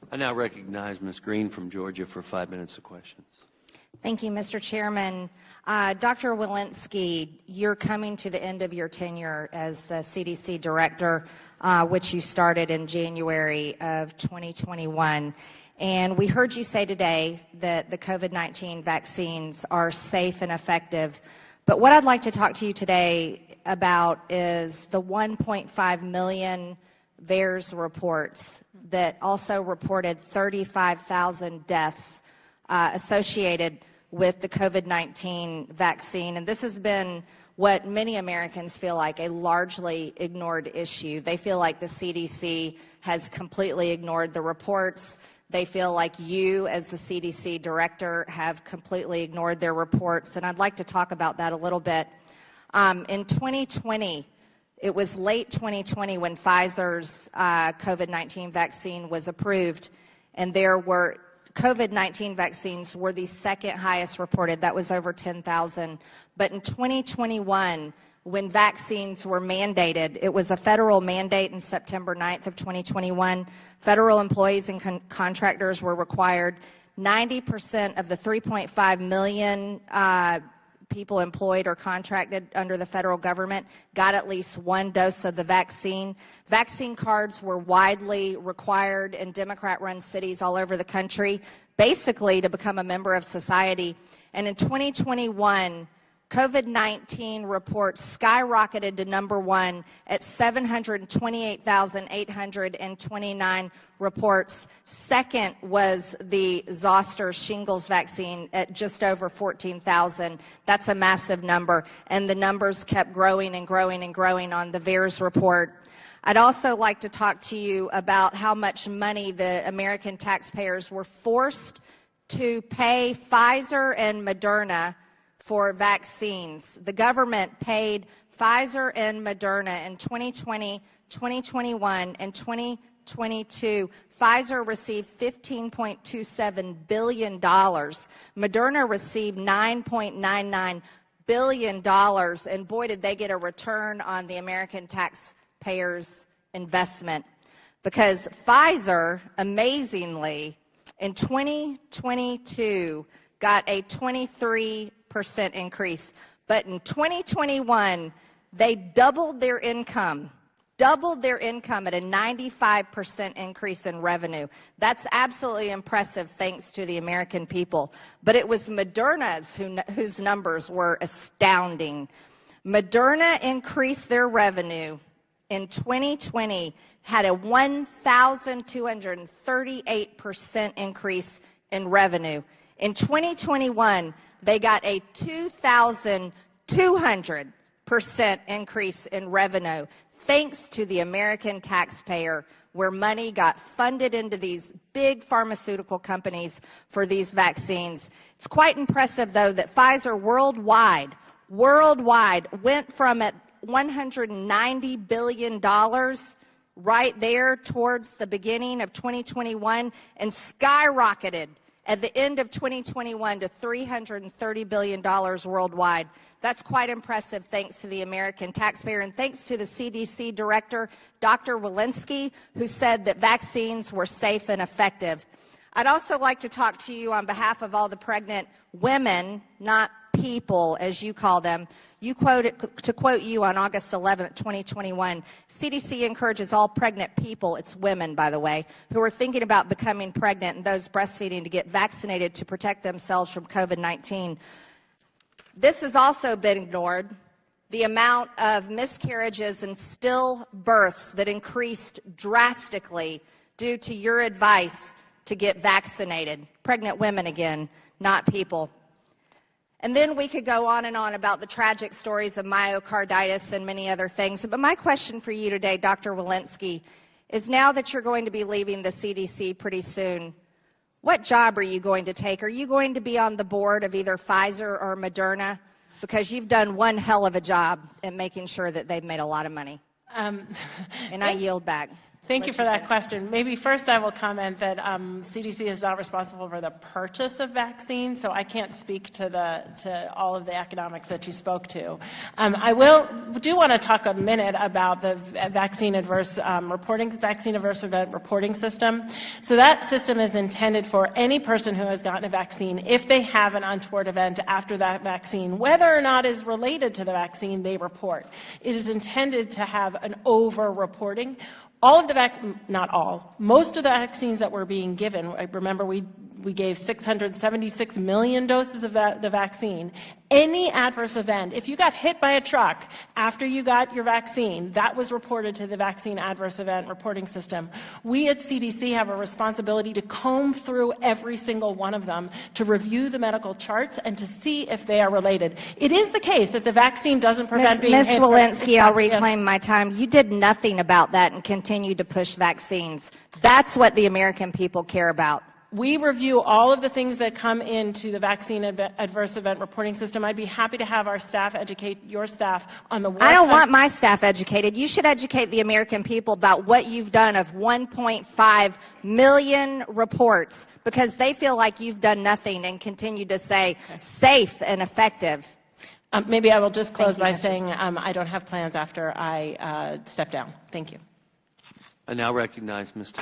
I now recognize Ms. Green from Georgia for 5 minutes of questions. Thank you, Mr. Chairman. Dr. Walensky, you're coming to the end of your tenure as the CDC director, which you started in January of 2021. And we heard you say today that the COVID-19 vaccines are safe and effective. But what I'd like to talk to you today about is the 1.5 million VAERS reports that also reported 35,000 deaths associated with the COVID-19 vaccine. And this has been what many Americans feel like a largely ignored issue. They feel like the CDC has completely ignored the reports. They feel like you, as the CDC director, have completely ignored their reports. And I'd like to talk about that a little bit. In 2020, it was late 2020 when Pfizer's COVID-19 vaccine was approved, and there were COVID-19 vaccines were the second highest reported. That was over 10,000. But in 2021, when vaccines were mandated, it was a federal mandate in September 9th of 2021. Federal employees and contractors were required. 90% of the 3.5 million people employed or contracted under the federal government got at least one dose of the vaccine. Vaccine cards were widely required in Democrat-run cities all over the country, basically to become a member of society. And in 2021, COVID-19 reports skyrocketed to number one at 728,829 reports. Second was the zoster shingles vaccine at just over 14,000. That's a massive number. And the numbers kept growing and growing and growing on the VAERS report. I'd also like to talk to you about how much money the American taxpayers were forced to pay Pfizer and Moderna for vaccines. The government paid Pfizer and Moderna in 2020, 2021, and 2022. Pfizer received $15.27 billion. Moderna received $9.99 billion. And boy, did they get a return on the American taxpayers' investment. Because Pfizer, amazingly, in 2022, got a 23% increase. But in 2021, they doubled their income at a 95% increase in revenue. That's absolutely impressive thanks to the American people. But it was Moderna's whose numbers were astounding. Moderna increased their revenue in 2020, had a 1,238% increase in revenue. In 2021, they got a 2,200% increase in revenue, thanks to the American taxpayer, where money got funded into these big pharmaceutical companies for these vaccines. It's quite impressive, though, that Pfizer worldwide went from at $190 billion right there towards the beginning of 2021 and skyrocketed at the end of 2021 to $330 billion worldwide. That's quite impressive thanks to the American taxpayer and thanks to the CDC director, Dr. Walensky, who said that vaccines were safe and effective. I'd also like to talk to you on behalf of all the pregnant women, not people, as you call them. To quote you on August 11th, 2021, CDC encourages all pregnant people, it's women, by the way, who are thinking about becoming pregnant and those breastfeeding to get vaccinated to protect themselves from COVID-19. This has also been ignored. The amount of miscarriages and stillbirths that increased drastically due to your advice to get vaccinated. Pregnant women again, not people. And then we could go on and on about the tragic stories of myocarditis and many other things. But my question for you today, Dr. Walensky, is now that you're going to be leaving the CDC pretty soon, what job are you going to take? Are you going to be on the board of either Pfizer or Moderna? Because you've done one hell of a job at making sure that they've made a lot of money. And I yield back. Thank you for that question. Maybe first I will comment that CDC is not responsible for the purchase of vaccines, so I can't speak to all of the economics that you spoke to. I do want to talk a minute about the vaccine adverse event reporting system. So that system is intended for any person who has gotten a vaccine, if they have an untoward event after that vaccine, whether or not is related to the vaccine, they report. It is intended to have an over-reporting. All of the not all, most of the vaccines that were being given, remember we gave 676 million doses of the vaccine. Any adverse event, if you got hit by a truck after you got your vaccine, that was reported to the vaccine adverse event reporting system. We at CDC have a responsibility to comb through every single one of them, to review the medical charts and to see if they are related. It is the case that the vaccine doesn't prevent being hit. Ms. Walensky, I'll reclaim my time. You did nothing about that and continued to push vaccines. That's what the American people care about. We review all of the things that come into the vaccine adverse event reporting system. I'd be happy to have our staff educate your staff on the work. I don't want my staff educated. You should educate the American people about what you've done of 1.5 million reports, because they feel like you've done nothing and continue to say safe and effective. Maybe I will just close by saying I don't have plans after I step down. Thank you. I now recognize Mr.